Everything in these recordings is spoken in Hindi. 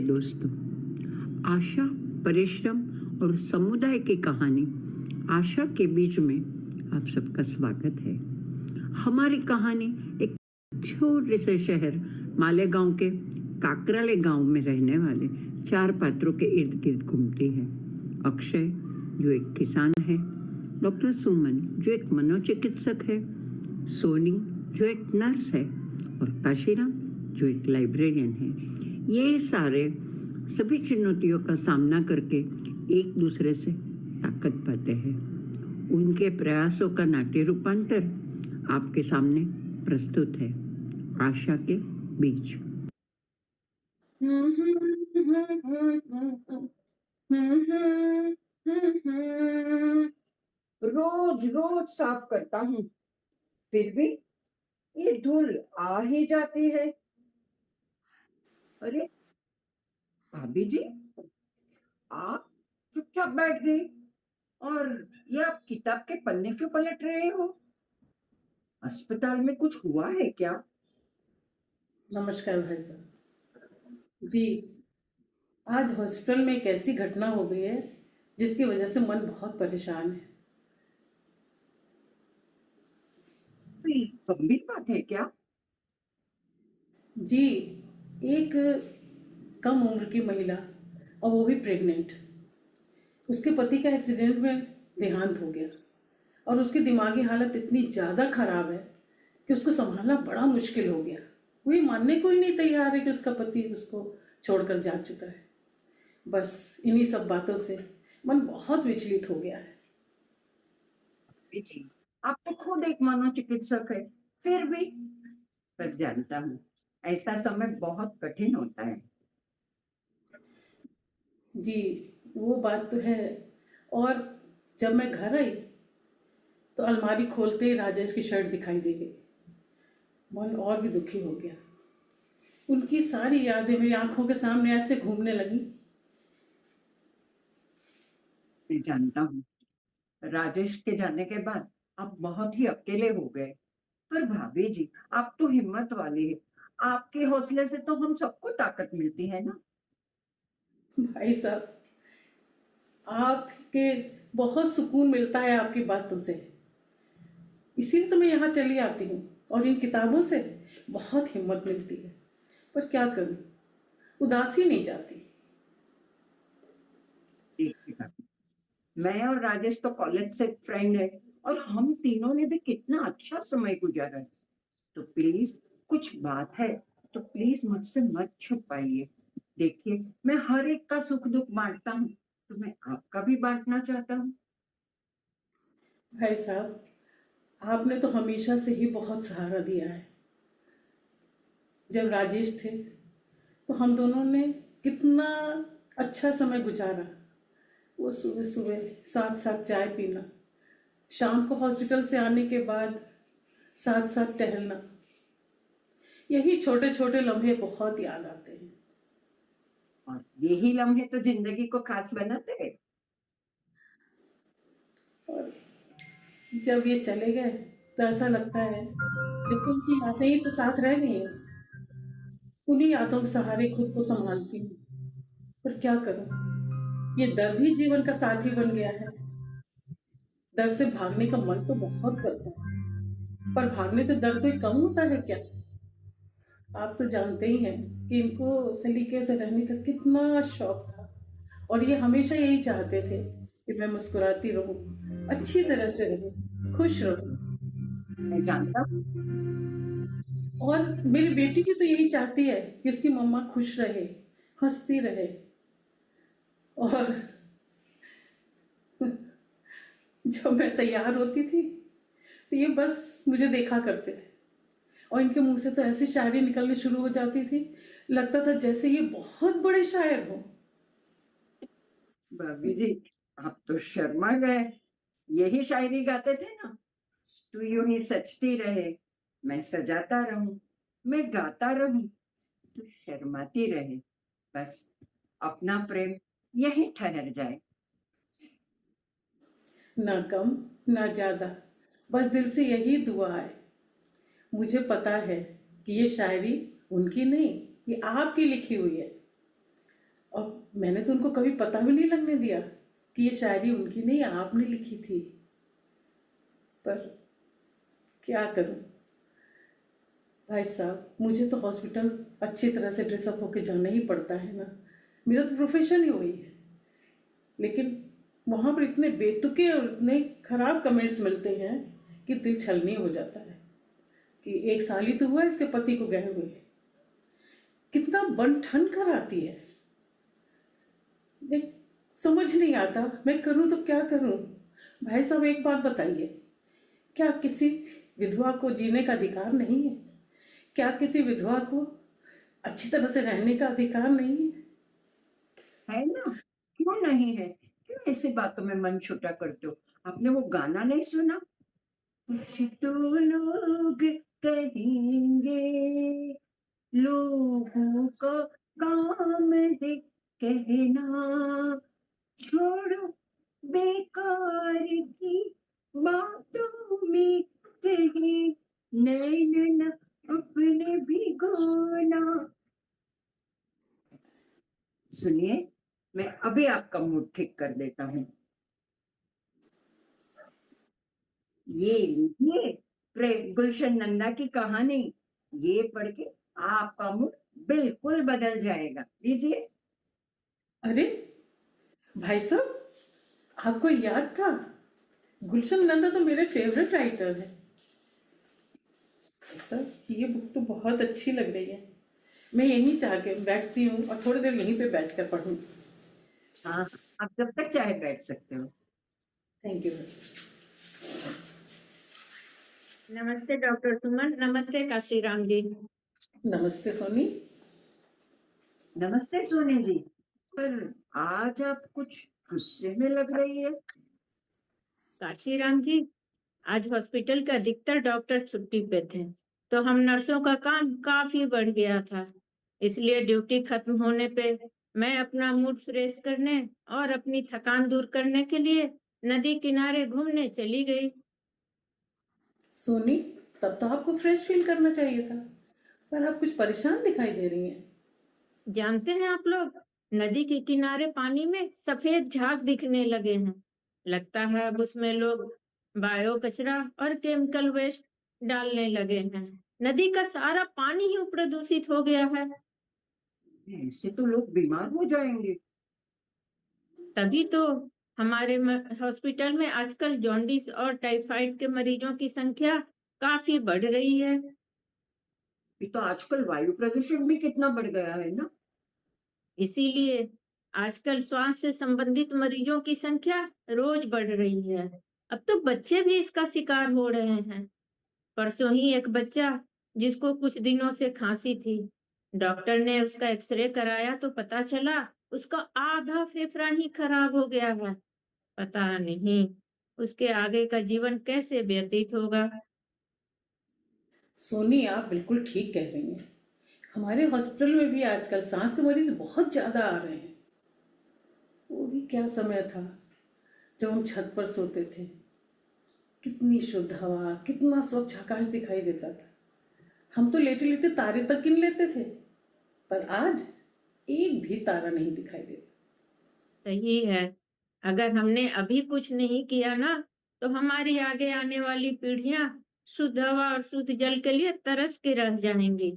दोस्तों, आशा, परिश्रम और समुदाय की कहानी आशा के बीच में आप सबका स्वागत है। हमारी कहानी एक छोटे से शहर मालेगांव के काकराले गांव में रहने वाले 4 पात्रों के इर्द गिर्द घूमती है। अक्षय जो एक किसान है, डॉक्टर सुमन जो एक मनोचिकित्सक है, सोनी जो एक नर्स है और काशीराम जो एक लाइब्रेरियन है। ये सारे सभी चुनौतियों का सामना करके एक दूसरे से ताकत पाते हैं। उनके प्रयासों का नाट्य रूपांतर आपके सामने प्रस्तुत है, आशा के बीच। रोज रोज साफ करता हूँ, फिर भी ये धूल आ ही जाती है। अरे भाभी जी, आप चुपचाप बैठ गई और ये आप किताब के पन्ने क्यों पलट रहे हो? अस्पताल में कुछ हुआ है क्या? नमस्कार भाई साहब जी। आज हॉस्पिटल में एक ऐसी घटना हो गई है जिसकी वजह से मन बहुत परेशान है। कोई गंभीर बात है क्या? जी, एक कम उम्र की महिला और वो भी प्रेग्नेंट, उसके पति का एक्सीडेंट में देहांत हो गया और उसकी दिमागी हालत इतनी ज़्यादा खराब है कि उसको संभालना बड़ा मुश्किल हो गया। वो ये मानने को ही नहीं तैयार है कि उसका पति उसको छोड़कर जा चुका है। बस इन्हीं सब बातों से मन बहुत विचलित हो गया है। जी, आप तो खुद एक मनोचिकित्सक है, फिर भी पर जानता हूँ ऐसा समय बहुत कठिन होता है। जी, वो बात तो है। और जब मैं घर आई तो अलमारी खोलते ही राजेश की शर्ट दिखाई दे गई। मन और भी दुखी हो गया। उनकी सारी यादें मेरी आंखों के सामने ऐसे घूमने लगी। मैं जानता हूँ राजेश के जाने के बाद आप बहुत ही अकेले हो गए। पर भाभी जी, आप तो हिम्मत वाली है। आपके हौसले से तो हम सबको ताकत मिलती है ना। भाई साहब, आपके बहुत सुकून मिलता है आपकी बातों से, इसीलिए तो मैं यहाँ चली आती हूँ और इन किताबों से बहुत हिम्मत मिलती है। पर क्या करूँ, उदासी नहीं जाती। देखिए भाभी, मैं और राजेश तो कॉलेज से फ्रेंड है और हम तीनों ने भी कितना अच्छा समय गुजारा है। तो प्लीज कुछ बात है तो प्लीज मुझसे मत छुपाइए। देखिए, मैं हर एक का सुख दुख बांटता हूँ, तो मैं आपका भी बांटना चाहता हूँ। भाई साहब, आपने तो हमेशा से ही बहुत सहारा दिया है। जब राजेश थे तो हम दोनों ने कितना अच्छा समय गुजारा। वो सुबह सुबह साथ साथ चाय पीना, शाम को हॉस्पिटल से आने के बाद साथ साथ टहलना, यही छोटे छोटे लम्हे बहुत याद आते हैं। और यही लम्हे तो जिंदगी को खास बनाते हैं। और जब ये चले गए तो ऐसा लगता है जैसे उनकी यादें ही तो साथ रह गई हैं। उन्हीं यादों के सहारे खुद को संभालती हूँ। पर क्या करूँ, ये दर्द ही जीवन का साथी बन गया है। दर्द से भागने का मन तो बहुत करता है, पर भागने से दर्द कोई कम होता है क्या? आप तो जानते ही हैं कि इनको सलीके से रहने का कितना शौक था और ये हमेशा यही चाहते थे कि मैं मुस्कुराती रहूं, अच्छी तरह से रहूं, खुश रहूं। मैं जानता हूँ। और मेरी बेटी भी तो यही चाहती है कि उसकी मम्मा खुश रहे, हंसती रहे। और जब मैं तैयार होती थी तो ये बस मुझे देखा करते थे और इनके मुंह से तो ऐसी शायरी निकलनी शुरू हो जाती थी, लगता था जैसे ये बहुत बड़े शायर हो। भाभी जी, आप तो शर्मा गए। यही शायरी गाते थे ना, तू यूं ही सजती रहे, मैं सजाता रहूं, मैं गाता रहूं, तू शर्माती रहे, बस अपना प्रेम यहीं ठहर जाए। ना कम ना ज्यादा, बस दिल से यही दुआ है। मुझे पता है कि ये शायरी उनकी नहीं, ये आपकी लिखी हुई है। मैंने तो उनको कभी पता भी नहीं लगने दिया कि ये शायरी उनकी नहीं, आपने लिखी थी। पर क्या करूं भाई साहब, मुझे तो हॉस्पिटल अच्छी तरह से ड्रेसअप होके जाना ही पड़ता है ना, मेरा तो प्रोफेशन ही वही है। लेकिन वहाँ पर इतने बेतुके और इतने खराब कमेंट्स मिलते हैं कि दिल छलनी हो जाता है कि 1 साल ही तो हुआ इसके पति को गए हुए। कितना बन ठन कर आती है, मैं समझ नहीं आता, मैं करूं तो क्या करूं। भाई साहब एक बात बताइए, क्या किसी विधवा को जीने का अधिकार नहीं है? क्या किसी विधवा को अच्छी तरह से रहने का अधिकार नहीं है? है ना? क्यों नहीं है? क्यों ऐसी बातों में मन छोटा करते हो? आपने वो गाना नहीं सुना? कुछ तो लोग कहेंगे, लोगों का काम है कहना, छोड़ो बेकार की बातों में कहीं नैन अपने भिगोना। सुनिए, मैं अभी आपका मूड ठीक कर देता हूँ। ये लीजिए गुलशन नंदा की कहानी, ये पढ़ के आपका मूड बिल्कुल बदल जाएगा। लीजिए। अरे भाई साहब, आपको याद था? गुलशन नंदा तो मेरे फेवरेट राइटर है। सर ये बुक तो बहुत अच्छी लग रही है, मैं यहीं चाह के बैठती हूँ और थोड़ी देर यहीं पे बैठ कर पढ़ूँ। हाँ, आप जब तक चाहे बैठ सकते हो। Thank you. नमस्ते डॉक्टर सुमन। नमस्ते काशीराम जी। नमस्ते सोनी। नमस्ते सोनी जी। पर आज आप कुछ गुस्से में लग रही है। काशीराम जी, आज हॉस्पिटल के अधिकतर डॉक्टर छुट्टी पे थे, तो हम नर्सों का काम काफी बढ़ गया था। इसलिए ड्यूटी खत्म होने पे मैं अपना मूड फ्रेश करने और अपनी थकान दूर करने के लिए नदी किनारे घूमने चली गई। सोनी, तब तो आपको फ्रेश फील करना चाहिए था, पर आप कुछ परेशान दिखाई दे रही हैं। जानते हैं आप लोग, नदी के किनारे पानी में सफेद झाग दिखने लगे हैं। लगता है अब उसमें लोग बायो कचरा और केमिकल वेस्ट डालने लगे हैं। नदी का सारा पानी ही प्रदूषित हो गया है। ऐसे तो लोग बीमार हो जाएंगे। तभी तो हमारे हॉस्पिटल में आजकल जॉन्डिस और टाइफाइड के मरीजों की संख्या काफी बढ़ रही है। ये तो आजकल वायु प्रदूषण भी कितना बढ़ गया है ना। इसीलिए आजकल श्वास से संबंधित मरीजों की संख्या रोज बढ़ रही है। अब तो बच्चे भी इसका शिकार हो रहे हैं। परसों ही एक बच्चा जिसको कुछ दिनों से खांसी थी, डॉक्टर ने उसका एक्सरे कराया तो पता चला उसका आधा फेफड़ा ही खराब हो गया है। पता नहीं उसके आगे का जीवन कैसे व्यतीत होगा। सोनी, आप बिल्कुल ठीक कह रही हैं। हमारे हॉस्पिटल में भी आजकल सांस के मरीज बहुत ज़्यादा आ रहे हैं। वो भी क्या समय था जब हम छत पर सोते थे, कितनी शुद्ध हवा, कितना स्वच्छ आकाश दिखाई देता था। हम तो लेटे लेटे तारे तक गिन लेते थे, पर आज एक भी तारा नहीं दिखाई देता। सही है। अगर हमने अभी कुछ नहीं किया ना, तो हमारी आगे आने वाली पीढ़ियां शुद्ध हवा और शुद्ध जल के लिए तरस के रह जाएंगी।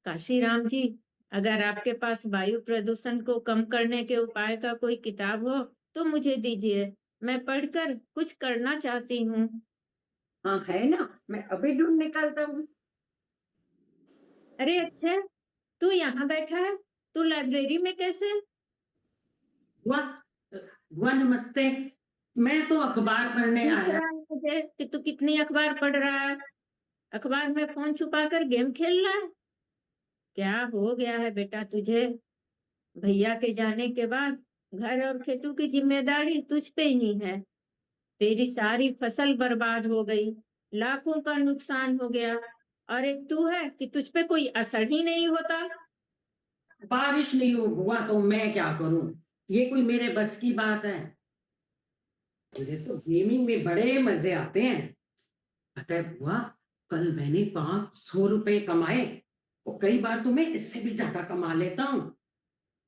काशीराम जी, अगर आपके पास वायु प्रदूषण को कम करने के उपाय का कोई किताब हो तो मुझे दीजिए, मैं पढ़कर कुछ करना चाहती हूँ। हाँ है ना, मैं अभी ढूंढ निकालता हूँ। अरे अच्छा, तू यहाँ बैठा है, तू लाइब्रेरी में कैसे? बुआ बुआ नमस्ते। मैं तो अखबार पढ़ने पूछ आया। रहा है मुझे कि तू कितनी अखबार पढ़ रहा है। अखबार में फोन छुपाकर गेम खेल रहा है। क्या हो गया है बेटा तुझे? भैया के जाने के बाद घर और खेतों की जिम्मेदारी तुझ पे ही है। तेरी सारी फसल बर्बाद हो गई, लाखों का नुकसान हो गया, और एक तू है कि तुझ पे कोई असर ही नहीं होता। बारिश नहीं हुआ तो मैं क्या करूं? ये कोई मेरे बस की बात है? मुझे तो गेमिंग में बड़े मजे आते हैं। पता है बुआ, कल मैंने 500 रुपए कमाए और कई बार तो मैं इससे भी ज्यादा कमा लेता हूँ।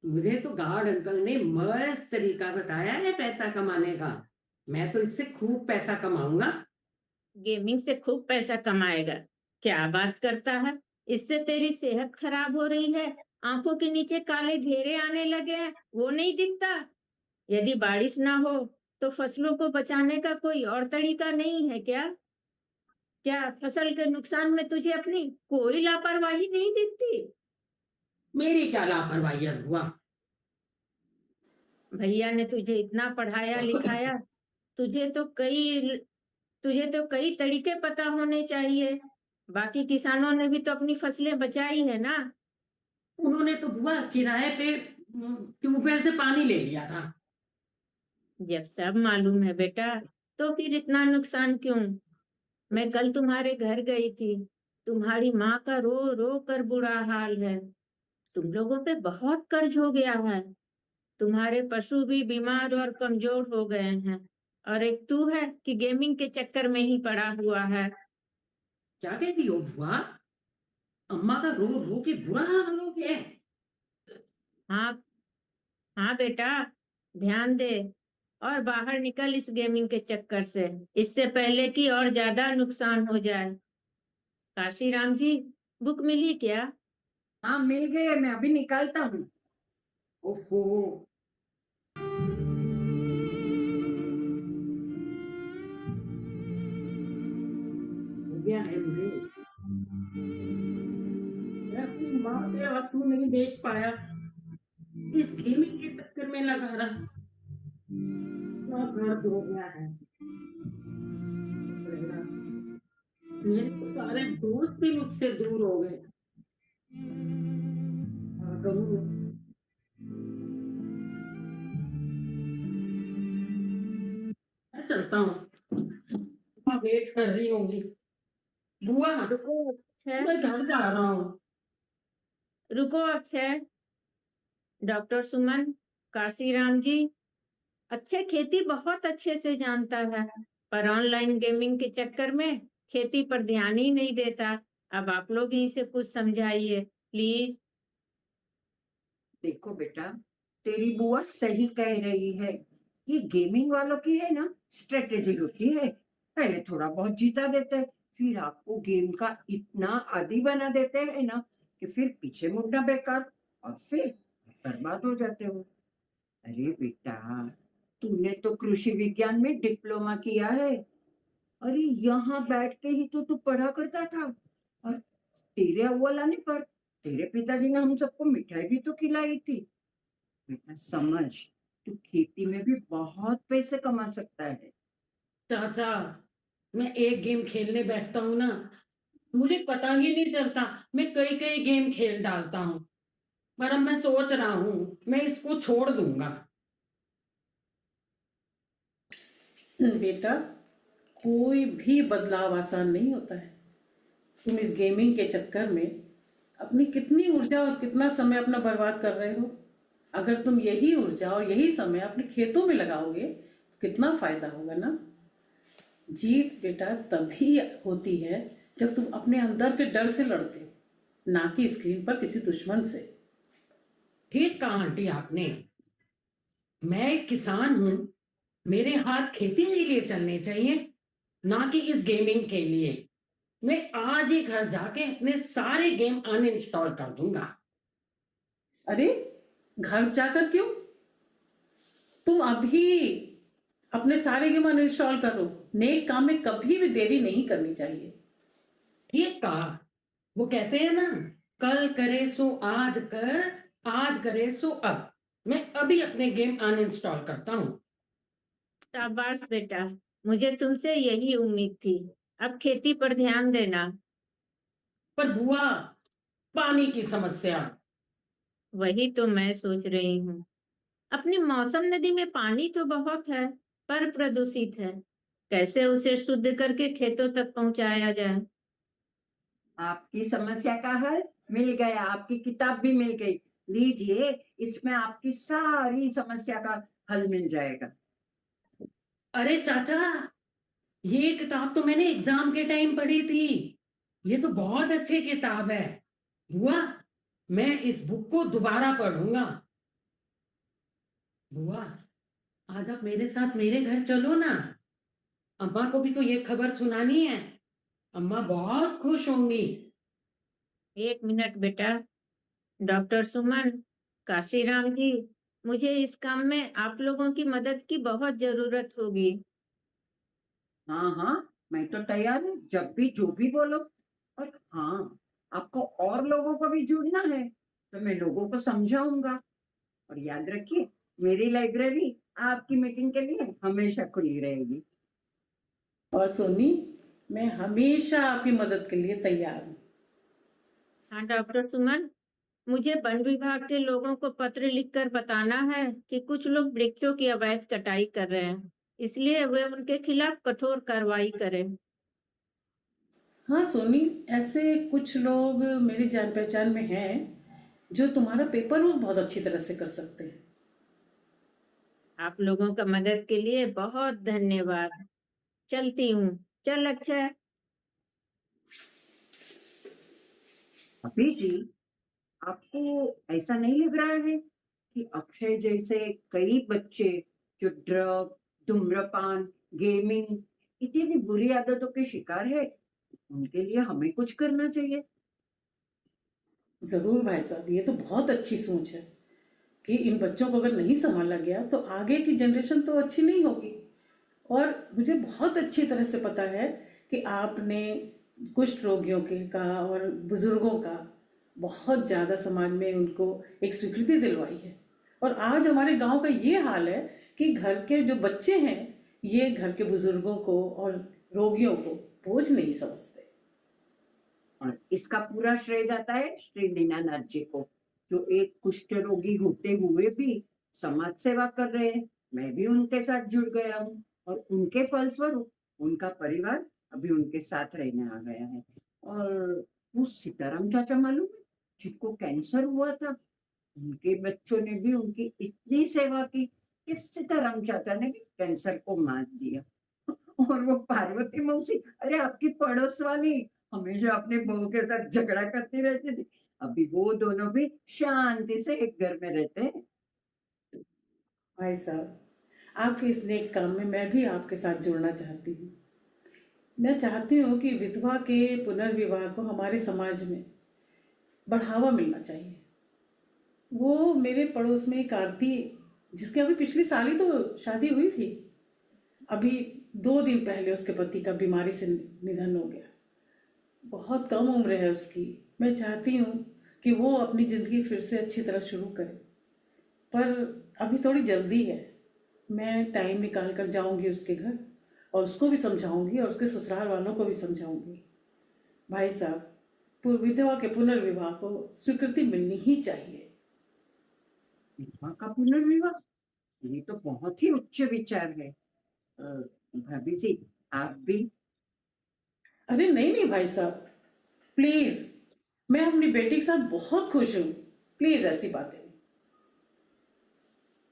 मुझे तो गार्ड अंकल ने मस्त तरीका बताया है पैसा कमाने का। मैं तो इससे खूब पैसा कमाऊंगा। गेमिंग से खूब पैसा कमाएगा? क्या बात करता है? इससे तेरी सेहत खराब हो रही है, आंखों के नीचे काले घेरे आने लगे हैं, वो नहीं दिखता? यदि बारिश ना हो तो फसलों को बचाने का कोई और तरीका नहीं है क्या? क्या फसल के नुकसान में तुझे अपनी कोई लापरवाही नहीं दिखती? मेरी क्या लापरवाही है बुआ? भैया ने तुझे इतना पढ़ाया लिखाया, तुझे तो कई तुझे तो कई तरीके पता होने चाहिए। बाकी किसानों ने भी तो अपनी फसलें बचाई है ना। उन्होंने तो बुआ किराए पे ट्यूबवेल से पानी ले लिया था। जब सब मालूम है बेटा, तो फिर इतना नुकसान क्यों? मैं कल तुम्हारे घर गई थी, तुम्हारी माँ का रो रो कर बुरा हाल है। तुम लोगों पे बहुत कर्ज हो गया है, तुम्हारे पशु भी बीमार और कमजोर हो गए हैं, और एक तू है कि गेमिंग के चक्कर में ही पड़ा हुआ है। क्या कहती हो बुआ? अम्मा का रो रो के बुरा हाल हो गया है। हाँ, हाँ बेटा, ध्यान दे और बाहर निकल इस गेमिंग के चक्कर से, इससे पहले कि और ज्यादा नुकसान हो जाए। काशीराम जी, बुक मिली क्या? हाँ मिल गए, मैं अभी निकालता हूँ। ओफो। हो गया है मुझे। मैं अपनी माँ के आंसू नहीं देख पाया, इस गेमिंग के चक्कर में लगा रहा। इतना दर्द हो गया है। मेरे तो सारे दोस्त भी मुझसे दूर हो गए। क्या करूं? मैं चलता हूँ, मैं वेट कर रही होंगी। बुआ, रुको अक्षय, मैं घर जा रहा हूँ। रुको अक्षय। डॉक्टर सुमन, काशीराम जी, अक्षय खेती बहुत अच्छे से जानता है, पर ऑनलाइन गेमिंग के चक्कर में खेती पर ध्यान ही नहीं देता। अब आप लोग ही इसे कुछ समझाइए प्लीज। देखो बेटा, तेरी बुआ सही कह रही है। ये गेमिंग वालों की है ना स्ट्रेटेजी होती है। पहले थोड़ा बहुत जीता देते हैं, फिर आपको गेम का इतना आदी बना देते हैं ना कि फिर पीछे मुड़ना बेकार, और फिर बर्बाद हो जाते हो। अरे बेटा, तूने तो कृषि विज्ञान में डिप्लोमा किया है। अरे यहाँ बैठ के ही तो तू पढ़ा करता था। और तेरे अव्वल आने पर तेरे पिताजी ने हम सबको मिठाई भी तो खिलाई थी। बेटा समझ, तू खेती में भी बहुत पैसे कमा सकता है। चाचा, मैं एक गेम खेलने बैठता हूँ ना, मुझे पता ही नहीं चलता, मैं कई कई गेम खेल डालता हूँ। पर अब मैं सोच रहा हूँ मैं इसको छोड़ दूंगा। बेटा, कोई भी बदलाव आसान नहीं होता है। तुम इस गेमिंग के चक्कर में अपनी कितनी ऊर्जा और कितना समय अपना बर्बाद कर रहे हो। अगर तुम यही ऊर्जा और यही समय अपने खेतों में लगाओगे तो कितना फायदा होगा ना। जीत बेटा तभी होती है जब तुम अपने अंदर के डर से लड़ते हो, ना कि स्क्रीन पर किसी दुश्मन से। ठीक कहा आंटी आपने। मैं एक किसान हूँ, मेरे हाथ खेती के लिए चलने चाहिए, ना कि इस गेमिंग के लिए। मैं आज ही घर जाके अपने सारे गेम अनइंस्टॉल कर दूंगा। अरे, घर जाकर क्यों? तुम अभी अपने सारे गेम अनइंस्टॉल करो। नेक काम में कभी भी देरी नहीं करनी चाहिए। ठीक कहा। वो कहते हैं ना, कल करे सो आज कर, आज करे सो अब। मैं अभी अपने गेम अनइंस्टॉल करता हूँ। शाबाश बेटा, मुझे तुमसे यही उम्मीद थी। अब खेती पर ध्यान देना। पर बुआ, पानी की समस्या। वही तो मैं सोच रही हूँ। अपनी मौसम नदी में पानी तो बहुत है, पर प्रदूषित है। कैसे उसे शुद्ध करके खेतों तक पहुंचाया जाए? आपकी समस्या का हल मिल गया, आपकी किताब भी मिल गई। लीजिए, इसमें आपकी सारी समस्या का हल मिल जाएगा। अरे चाचा, ये किताब तो मैंने एग्जाम के टाइम पढ़ी थी। ये तो बहुत अच्छी किताब है। बुआ, मैं इस बुक को दोबारा पढ़ूंगा। बुआ, आज आप मेरे साथ मेरे घर चलो ना। अम्मा को भी तो ये खबर सुनानी है। अम्मा बहुत खुश होंगी। एक मिनट बेटा। डॉक्टर सुमन, काशीराम जी, मुझे इस काम में आप लोगों की मदद की बहुत जरूरत होगी। हाँ हाँ, मैं तो तैयार हूँ, जब भी जो भी बोलो। और हाँ, आपको और लोगों को भी जुड़ना है तो मैं लोगों को समझाऊंगा। और याद रखिए, मेरी लाइब्रेरी आपकी मीटिंग के लिए हमेशा खुली रहेगी। और सोनी, मैं हमेशा आपकी मदद के लिए तैयार हूँ। हाँ डॉक्टर सुमन, मुझे वन विभाग के लोगों को पत्र लिखकर बताना है कि कुछ लोग वृक्षों की अवैध कटाई कर रहे हैं, इसलिए वे उनके खिलाफ कठोर कार्रवाई करें। हाँ सोनी, ऐसे कुछ लोग मेरी जान पहचान में हैं जो तुम्हारा पेपर वर्क बहुत अच्छी तरह से कर सकते हैं। आप लोगों का मदद के लिए बहुत धन्यवाद। चलती हूँ। चल अच्छा। अभी जी, आपको ऐसा नहीं लग रहा है कि अक्षय जैसे कई बच्चे जो ड्रग, धूम्रपान, गेमिंग इत्यादि बुरी आदतों के शिकार है, उनके लिए हमें कुछ करना चाहिए? ज़रूर भाई साहब, ये तो बहुत अच्छी सोच है कि इन बच्चों को अगर नहीं संभाला गया तो आगे की जनरेशन तो अच्छी नहीं होगी। और मुझे बहुत अच्छी तरह से पता है कि आपने कुष्ठ रोगियों के का और बुजुर्गों का बहुत ज़्यादा समाज में उनको एक स्वीकृति दिलवाई है। और आज हमारे गांव का ये हाल है कि घर के जो बच्चे हैं, ये घर के बुजुर्गों को और रोगियों को बोझ नहीं समझते। और इसका पूरा श्रेय जाता है श्री दीनानाथ जी को, जो एक कुष्ठ रोगी होते हुए भी समाज सेवा कर रहे हैं। मैं भी उनके साथ जुड़ गया हूँ और उनके फलस्वरूप उनका परिवार अभी उनके साथ रहने आ गया है। और वो सीताराम चाचा मालूम है, जिनको कैंसर हुआ था, उनके बच्चों ने भी उनकी इतनी सेवा की कि सीताराम चाचा ने भी कैंसर को मात दिया। और वो पार्वती मौसी, अरे आपकी पड़ोस वाली, हमेशा अपने बहू के साथ झगड़ा करती रहती थी, अभी वो दोनों भी शांति से एक घर में रहते हैं। भाई साहब, आपके इस नेक काम में मैं भी आपके साथ जुड़ना चाहती हूँ। मैं चाहती हूँ कि विधवा के पुनर्विवाह को हमारे समाज में बढ़ावा मिलना चाहिए। वो मेरे पड़ोस में एक आरती, जिसके अभी पिछले साल ही तो शादी हुई थी, अभी 2 दिन पहले उसके पति का बीमारी से निधन हो गया। बहुत कम उम्र है उसकी। मैं चाहती हूँ कि वो अपनी ज़िंदगी फिर से अच्छी तरह शुरू करे, पर अभी थोड़ी जल्दी है। मैं टाइम निकाल कर जाऊँगी उसके घर और उसको भी समझाऊँगी और उसके ससुराल वालों को भी समझाऊँगी। भाई साहब, विधवा के पुनर्विवाह को स्वीकृति मिलनी ही चाहिए। विधवा का पुनर्विवाह, ये तो बहुत ही उच्च विचार है। भाभी जी, आप भी? अरे नहीं नहीं भाई साहब, प्लीज़, मैं अपनी बेटी के साथ बहुत खुश हूँ। प्लीज़ ऐसी बातें नहीं।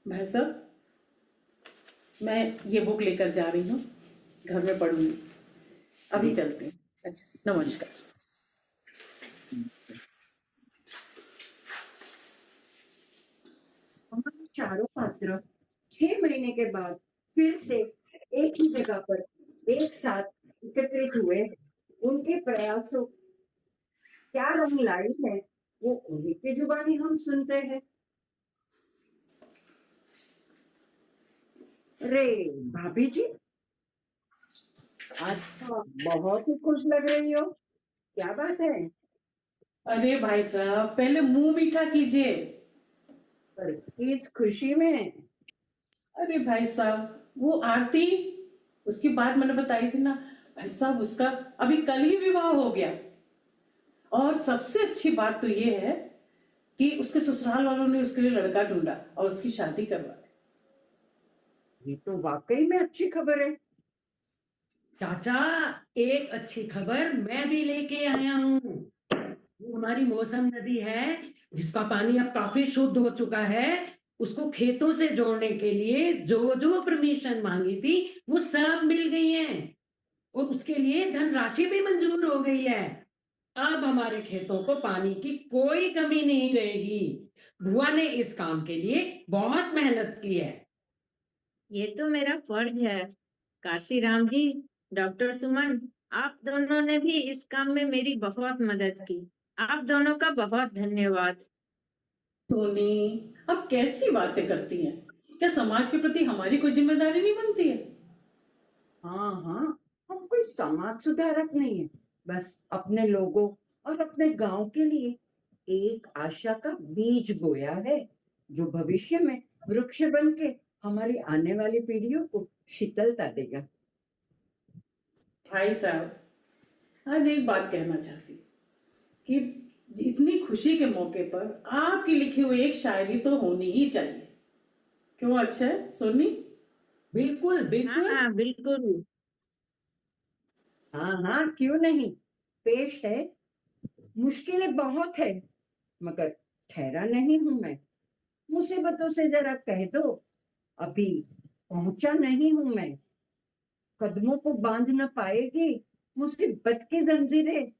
भाई साहब, मैं ये बुक लेकर जा रही हूँ, घर में पढ़ूंगी। अभी चलते हैं। अच्छा, नमस्कार। हमारे चारों पात्र 6 महीने के बाद फिर से एक ही जगह पर एक साथ एकत्रित हुए। उनके प्रयासों क्या रंग लाई है, वो उन्हीं की जुबानी हम सुनते हैं। अरे भाभी जी, आज तो आप बहुत ही खुश लग रही हो, क्या बात है? अरे भाई साहब, पहले मुंह मीठा कीजिए। पर इस खुशी में अरे भाई साहब, वो आरती, उसकी बात मैंने बताई थी ना। भाई साहब, उसका अभी कल ही विवाह हो गया। और सबसे अच्छी बात तो ये है कि उसके ससुराल वालों ने उसके लिए लड़का ढूंढा और उसकी शादी करवा दी। ये तो वाकई में अच्छी खबर है। चाचा, एक अच्छी खबर मैं भी लेके आया हूँ। वो हमारी मौसम नदी है, जिसका पानी अब काफी शुद्ध हो चुका है, उसको खेतों से जोड़ने के लिए जो जो परमिशन मांगी थी वो सब मिल गई है। और उसके लिए धनराशि भी मंजूर हो गई है। अब हमारे खेतों को पानी की कोई कमी नहीं रहेगी। बुआ ने इस काम के लिए बहुत मेहनत की है। ये तो मेरा फर्ज है। काशीराम जी, डॉक्टर सुमन, आप दोनों ने भी इस काम में मेरी बहुत मदद की। आप दोनों का बहुत धन्यवाद। सोनी, अब कैसी बातें करती हैं? क्या समाज के प्रति हमारी कोई जिम्मेदारी नहीं बनती है? हाँ हाँ, हम कोई समाज सुधारक नहीं है, बस अपने लोगों और अपने गांव के लिए एक आशा का बीज बोया है, जो भविष्य में वृक्ष बन के हमारी आने वाली पीढ़ियों को शीतलता देगा। भाई साहब, आज एक बात कहना चाहती हूँ कि इतनी खुशी के मौके पर आपकी लिखी हुई एक शायरी तो होनी ही चाहिए। क्यों अक्षय, सोनी? बिल्कुल हाँ बिल्कुल। हाँ बिल्कुल। हाँ हाँ, क्यों नहीं, पेश है। मुश्किलें बहुत है, मगर ठहरा नहीं हूं मैं। मुसीबतों से जरा कह दो, अभी पहुंचा नहीं हूं मैं। कदमों को बांध न पाएगी मुसीबत की जंजीरें।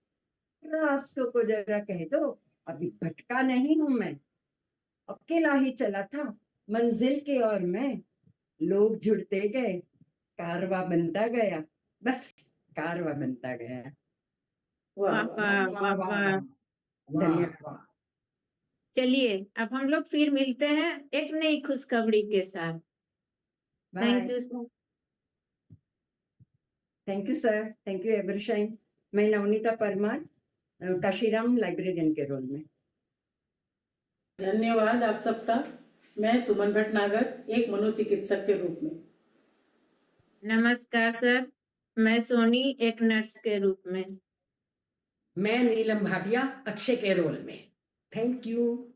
रास्तों को जरा कह दो, अभी भटका नहीं हूं मैं। अकेला ही चला था मंजिल की ओर मैं। लोग जुड़ते गए, कारवां बनता गया, बस कारवां बनता गया। वाह वाह वाह! वाह वाह वाह। धन्यवाद। चलिए, अब हम लोग फिर मिलते हैं एक नई खुशखबरी के साथ। Bye. Thank you sir. Thank you sir, thank you Evershine. मैं नवनीता परमार, काशीराम लाइब्रेरियन के रोल में। धन्यवाद आप सबका। मैं सुमन भटनागर, एक मनोचिकित्सक के रूप में। नमस्कार सर, मैं सोनी एक नर्स के रूप में। मैं नीलम भाटिया, अक्षय के रोल में। Thank you.